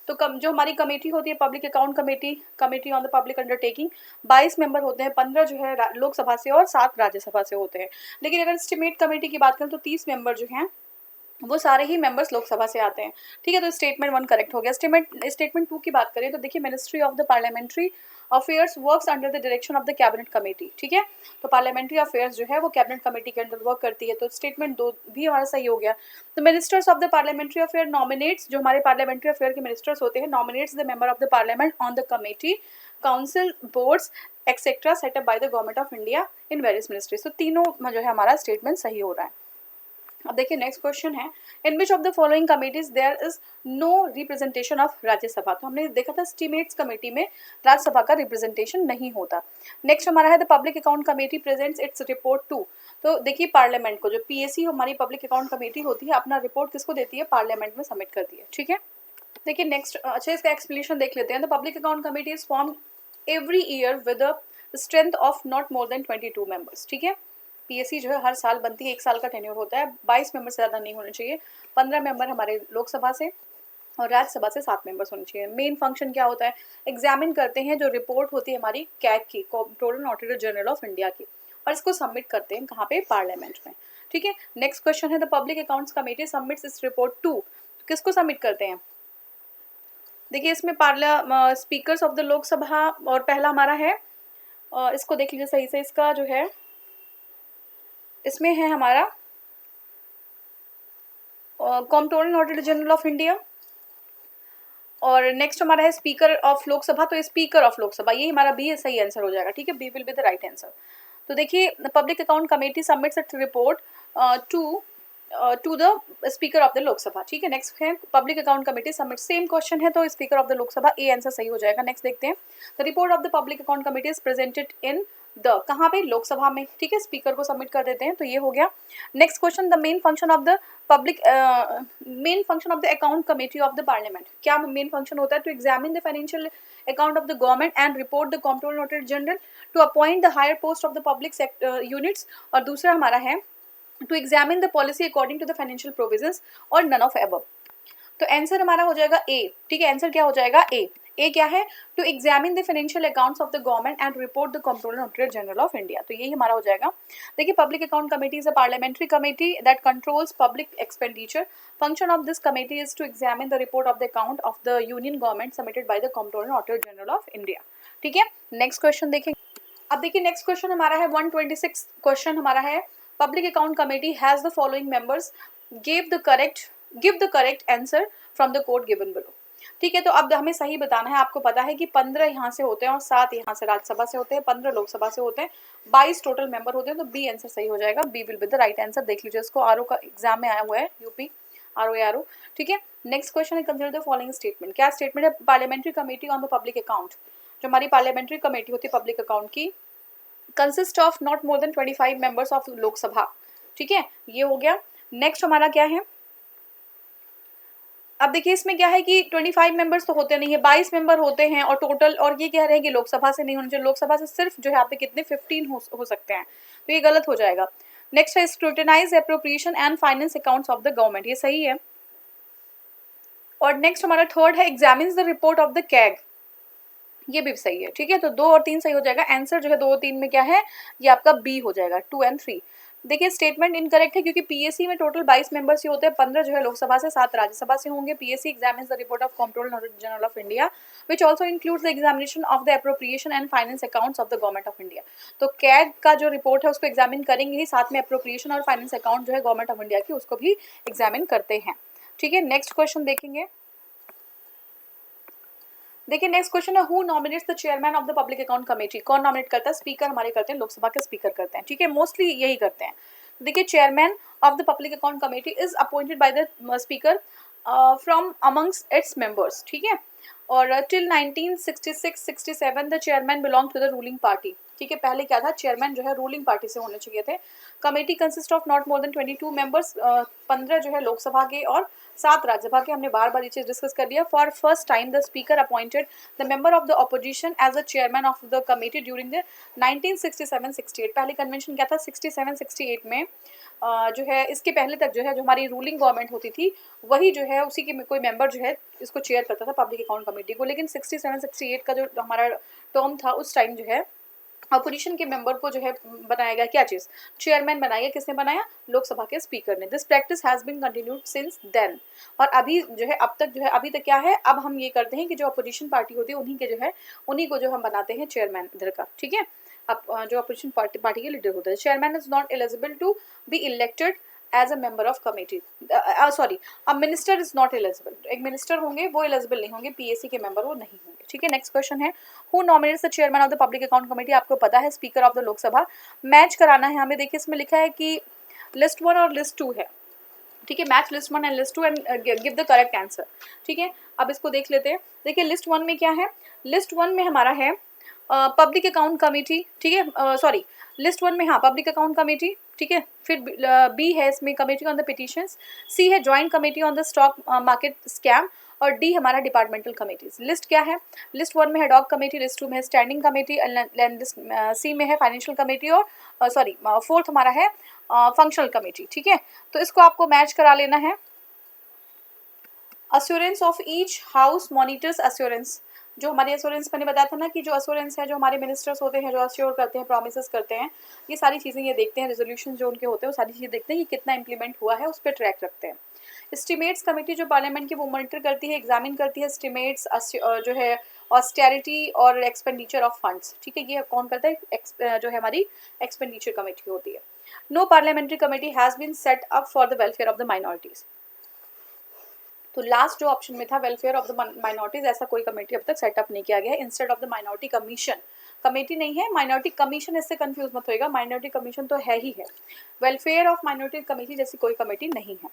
तो जो हमारी कमेटी होती है public account committee, committee on the public undertaking, 22 member होते हैं, 15 जो है लोकसभा से और 7 राज्यसभा से होते हैं। लेकिन अगर एस्टिमेट कमेटी की बात करें तो 30 मेंबर जो हैं वो सारे ही मेंबर्स लोकसभा से आते हैं। ठीक है, तो स्टेटमेंट 1 करेक्ट हो गया। स्टेटमेंट 2 की बात करें तो देखिए ministry of the parliamentary affairs works under the direction of the cabinet committee. ठीक है, तो पार्लियामेंट्री अफेयर्स जो है वो कैबिनेट कमेटी के अंडर वर्क करती है, तो स्टेटमेंट 2 भी हमारा सही हो गया। तो ministers of the parliamentary affair nominates, जो हमारे पार्लियामेंट्री अफेयर के मिनिस्टर्स होते हैं, nominates the member of the parliament on the committee, council, boards etcetera setup bye the government of India in various ministries. तो तीनों जो है हमारा स्टेटमेंट सही हो रहा है। अब देखिए नेक्स्ट क्वेश्चन है, in which of the following committees there is no representation of Rajya Sabha. तो हमने देखा था एस्टीमेट्स कमेटी में राज्यसभा का रिप्रेजेंटेशन नहीं होता। नेक्स्ट हमारा है the public account committee presents its report to. तो देखिए पार्लियामेंट को, जो पीएससी हमारी पब्लिक अकाउंट कमेटी होती है, अपना रिपोर्ट किसको देती है? पार्लियामेंट में सबमिट करती है। ठीक है, देखिए नेक्स्ट, अच्छा इसका एक्सप्लेनेशन देख लेते हैं। The public account committee is form every year with a strength of not more than 22 members. ठीक है, पीएससी जो है हर साल बनती है, 1 साल का टेन्योर होता है, 22 मेंबर से ज़्यादा नहीं होने चाहिए, 15 मेंबर हमारे लोकसभा से और राज्यसभा से 7 मेंबर्स होने चाहिए। मेन फंक्शन क्या होता है? एग्जामिन करते हैं जो रिपोर्ट होती है हमारी कैग की, controller and auditor general of India की, और इसको सबमिट करते हैं कहाँ पे? पार्लियामेंट में। ठीक है, नेक्स्ट क्वेश्चन है the public accounts committee submits इस रिपोर्ट टू। किसको सबमिट करते हैं? देखिए इसमें स्पीकर्स ऑफ द लोकसभा, और पहला हमारा है, इसको देख लीजिए सही से, इसका जो है इसमें है हमारा controller and auditor general of India, और नेक्स्ट हमारा है स्पीकर ऑफ लोकसभा। तो स्पीकर ऑफ लोकसभा, ये हमारा बी सही आंसर हो जाएगा। ठीक है, B will be the right answer. तो देखिए public account committee submits a report to the speaker of the Lok Sabha. ठीक है, नेक्स्ट है public account committee submit, same question है तो speaker of the Lok Sabha, A answer सही हो जाएगा। नेक्स्ट देखते हैं, the report of the public account committee is presented in the, कहाँ पे? लोकसभा में। ठीक है, स्पीकर को सबमिट कर देते हैं, तो ये हो गया। Next question, the main function of the account committee of the parliament. क्या मेन फंक्शन होता है? To examine the financial account of the government and report the controller auditor general, to appoint the higher post of the public units, और दूसरा हमारा है to examine the policy according to the financial provisions और नन ऑफ एबव। तो आंसर हमारा हो जाएगा ए, ठीक है, आंसर क्या हो जाएगा ए। ए क्या है? To examine the financial accounts of the government and report the controller auditor general of India. तो यही हमारा हो जाएगा। देखिए, public account committee is a parliamentary committee that controls public expenditure. Function of this committee is to examine the report of the account of the union government submitted by the controller auditor general of India. ठीक है, नेक्स्ट क्वेश्चन देखेंगे। अब देखिए, नेक्स्ट क्वेश्चन हमारा है 126 क्वेश्चन हमारा है, public account committee has the following members, give the correct answer from the code given below. ठीक है, तो अब हमें सही बताना है। आपको पता है कि 15 यहाँ से होते हैं और 7 यहाँ से राज्यसभा से होते हैं, 15 लोकसभा से होते हैं, 22 टोटल मेंबर होते हैं। तो बी आंसर सही हो जाएगा, B will be the right answer. देख लीजिए, इसको आरओ का एग्जाम में आया हुआ है, यूपी आरओ। ठीक है, नेक्स्ट क्वेश्चन है, कंसीडर द फॉलोइंग स्टेटमेंट। क्या स्टेटमेंट है? Parliamentary committee on the public account, जो हमारी पार्लियामेंट्री कमेटी होती है पब्लिक अकाउंट की, consist of not more than 25 members of Lok Sabha. ठीक है, ये हो गया। नेक्स्ट हमारा क्या है? अब देखिए, इसमें क्या है कि 25 मेंबर्स तो होते नहीं है, 22 मेंबर होते हैं और टोटल, और ये कह रहे हैं कि लोकसभा से नहीं होने चाहिए। लोकसभा से सिर्फ जो है यहाँ पे कितने 15 हो सकते हैं, तो ये गलत हो जाएगा। नेक्स्ट है scrutinise appropriation and finance accounts of the government, ये सही है। और नेक्स्ट हमारा थर्ड है examines the report of the CAG, ये भी सही है। ठीक है, तो 2 और 3 सही हो जाएगा। आंसर जो है 2 और 3 में क्या है? ये आपका बी हो जाएगा, 2 एंड 3। देखिए, स्टेटमेंट इनकरेक्ट है क्योंकि पीएससी में टोटल 22 मेंबर्स ही होते हैं, 15 जो है लोकसभा से, 7 राज्यसभा से होंगे। PSC examines the report of controller general of India which also includes the examination of the appropriation and finance accounts of the government of India. तो कैग का जो रिपोर्ट है उसको एग्जामिन करेंगे ही, साथ में एप्रोप्रिएशन और फाइनेंस अकाउंट जो है गवर्नमेंट ऑफ इंडिया की, उसको भी एग्जामिन करते हैं। ठीक है, नेक्स्ट क्वेश्चन देखेंगे। देखिए, नेक्स्ट क्वेश्चन है, who nominates the chairman of the public account committee. कौन नॉमिनेट करता है? स्पीकर हमारे करते हैं, लोकसभा के स्पीकर करते हैं। ठीक है, मोस्टली यही करते हैं। देखिए, chairman of the public account committee is appointed by the speaker from amongst its members. ठीक है, और till 1966-67 the chairman belong to the ruling party. ठीक है, पहले क्या था, चेयरमैन जो है रूलिंग पार्टी से होने चाहिए थे। Committee consist of not more than 22 members, 15 जो है लोकसभा के और 7 राज्यसभा के। हमने बार ये चीज डिस्कस कर लिया। For first time the speaker appointed the member of the opposition as the chairman of the committee during the 1967-68। पहले कन्वेंशन क्या था? 67-68 में जो है, इसके पहले तक जो है, जो हमारी रूलिंग गवर्नमेंट होती थी, वही जो है उसी के कोई मेंबर जो है इसको चेयर करता था पब्लिक अकाउंट कमेटी को। लेकिन 67-68 का जो हमारा टर्म था, उस टाइम जो है अपोजिशन के मेंबर को जो है बनाया गया, क्या चीज? चेयरमैन बनाया गया। किसने बनाया? लोकसभा के स्पीकर ने। This practice has been continued since then. और अभी जो है, अब तक जो है, अभी तक क्या है, अब हम ये करते हैं कि जो अपोजिशन पार्टी होती है उन्हीं के जो है, उन्हीं को जो हम बनाते हैं चेयरमैन इधर का। ठीक है, अब जो अपोजिशन पार्टी के लीडर होते हैं, chairman is not eligible to be elected as a member of committee. Sorry, अब मिनिस्टर इज नॉट एलिजिबल। एक मिनिस्टर होंगे, वो एलिजिबल नहीं होंगे, पीएससी के मेंबर वो नहीं होंगे। ठीक है, नेक्स्ट क्वेश्चन है, who nominates the chairman of the public account committee. आपको पता है, speaker of the Lok Sabha. Match कराना है हमें। देखिए, इसमें लिखा है कि लिस्ट 1 और लिस्ट 2 है। ठीक है, match list 1 and list 2 and give the correct answer. ठीक है, अब इसको देख लेते हैं। देखिए, लिस्ट 1 में क्या है? लिस्ट 1 में हमारा है पब्लिक अकाउंट कमेटी। ठीक है, सॉरी, लिस्ट 1 में हाँ पब्लिक अकाउंट कमेटी। ठीक है, फिर बी है इसमें कमेटी ऑन द पिटिशंस, सी है joint committee on the stock market scam, और डी हमारा डिपार्टमेंटल कमेटीज। लिस्ट क्या है? लिस्ट 1 में है डॉग कमेटी, लिस्ट 2 में है स्टैंडिंग कमेटी, सी में है फाइनेंशियल कमेटी, और सॉरी फोर्थ हमारा है फंक्शनल कमेटी। ठीक है, तो इसको आपको मैच करा लेना है। Assurance of each house monitors assurance, जो हमारी अश्योरेंस मैंने बताया था ना कि जो अश्योरेंस है, जो हमारे मिनिस्टर्स होते हैं, जो अश्योर करते हैं, प्रोमिस करते हैं, ये सारी चीज़ें ये देखते हैं, रेजोल्यूशन जो उनके होते हैं वो सारी चीज़ें देखते हैं कि कितना इंप्लीमेंट हुआ है, उस पर ट्रैक रखते हैं। एस्टिमेट्स कमेटी जो पार्लियामेंट की, वो मॉनिटर करती है, एग्जामिन करती है एस्टिमेट्स जो है ऑस्टेरिटी और एक्सपेंडिचर ऑफ फंड्स। ठीक है, ये कौन करता है? जो है हमारी एक्सपेंडिचर कमेटी होती है। No parliamentary committee has been set up for the welfare of the minorities. तो लास्ट जो ऑप्शन में था वेलफेयर ऑफ द माइनॉरिटीज, ऐसा कोई कमेटी अब तक सेटअप नहीं किया गया है। Instead of the minority commission, committee नहीं है, माइनॉरिटी कमीशन, इससे कंफ्यूज मत होएगा, माइनॉरिटी कमीशन तो है ही है। वेलफेयर ऑफ माइनॉरिटी कमेटी जैसी कोई कमेटी नहीं है।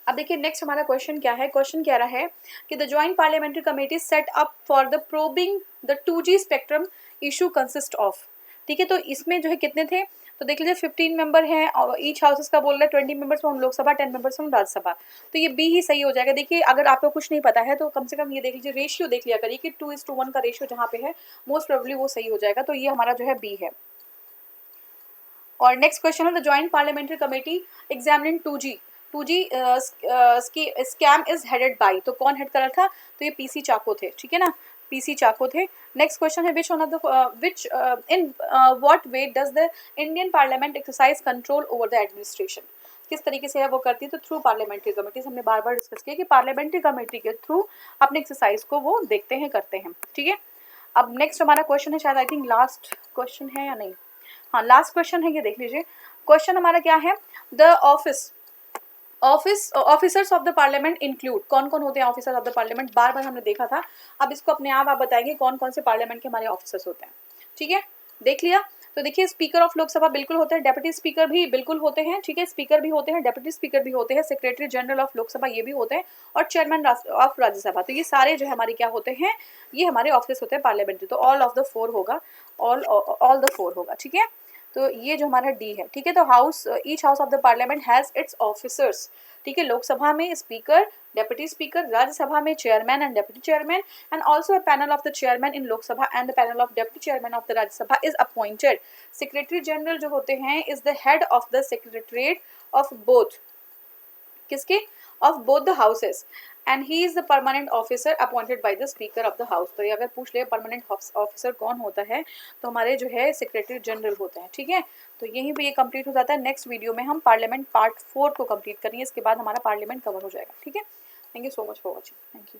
अब देखिए, नेक्स्ट हमारा क्वेश्चन क्या है? क्वेश्चन कह रहा है कि the joint parliamentary committee set up for the probing the 2G spectrum issue consist of. ठीक है, तो इसमें जो है कितने थे? तो देख लीजिए 15 मेंबर हैं और ईच हाउसेस का बोल रहा है 20 members from Lok Sabha, 10 members from Rajya Sabha. तो ये बी ही सही हो जाएगा। देखिए, अगर आपको कुछ नहीं पता है तो कम से कम ये देख लीजिए, रेशियो देख लिया करिए कि 2:1 का रेशियो जहाँ पे है, मोस्ट प्रोबेबली वो सही हो जाएगा। तो ये हमारा जो है बी है। और नेक्स्ट क्वेश्चन है the joint parliamentary committee examining 2G scam is headed by, तो कौन हेड कर रहा था? तो ये पीसी चाको थे, ठीक है ना, पीसी चाको थे। नेक्स्ट क्वेश्चन है which one of the which in what way does the Indian parliament exercise control over the administration, किस तरीके से है वो करती है? तो थ्रू पार्लियामेंट्री कमेटीज। हमने बार बार डिस्कस किया कि पार्लियामेंट्री कमेटी के थ्रू अपने एक्सरसाइज को वो देखते हैं, करते हैं, ठीक है। अब नेक्स्ट हमारा क्वेश्चन है, शायद आई थिंक लास्ट क्वेश्चन है या नहीं, हाँ लास्ट क्वेश्चन है, ये देख लीजिए। क्वेश्चन हमारा क्या है? The officers of the parliament include, कौन कौन होते हैं ऑफिसर्स ऑफ द पार्लियामेंट? बार बार हमने देखा था, अब इसको अपने आप बताएंगे कौन कौन से पार्लियामेंट के हमारे ऑफिसर्स होते हैं, ठीक है। देख लिया, तो देखिए स्पीकर ऑफ लोकसभा बिल्कुल होते हैं, डेप्यूटी स्पीकर भी बिल्कुल होते हैं, ठीक है, स्पीकर भी होते हैं, डेप्यूटी स्पीकर भी होते हैं, सेक्रेटरी जनरल ऑफ लोकसभा ये भी होते हैं, और चेयरमैन ऑफ राज्यसभा। तो ये सारे जो है हमारे क्या होते हैं? ये हमारे ऑफिस होते हैं पार्लियामेंट्री। तो ऑल ऑफ द फोर होगा, ऑल द फोर होगा, ठीक है। तो ये जो हमारा डी है, ठीक है। तो house, each house of the parliament has its officers, ठीक है। लोकसभा में स्पीकर, डेप्यूटी स्पीकर, राज्यसभा में chairman and deputy chairman, and also a panel of the chairman in Lok Sabha and the panel of deputy chairman of the Rajya Sabha is appointed. Secretary general जो होते हैं is the head of the secretariat of both, किसके? Of both the houses, and he is the permanent officer appointed by the speaker of the house. तो ये अगर पूछ ले परमानेंट ऑफिसर कौन होता है, तो हमारे जो है सेक्रेटरी जनरल होते हैं, ठीक है। तो यहीं पे ये कंप्लीट हो जाता है। नेक्स्ट वीडियो में हम पार्लियामेंट पार्ट 4 को कंप्लीट करेंगे, इसके बाद हमारा पार्लियामेंट कवर हो जाएगा, ठीक है। Thank you so much for watching, thank you.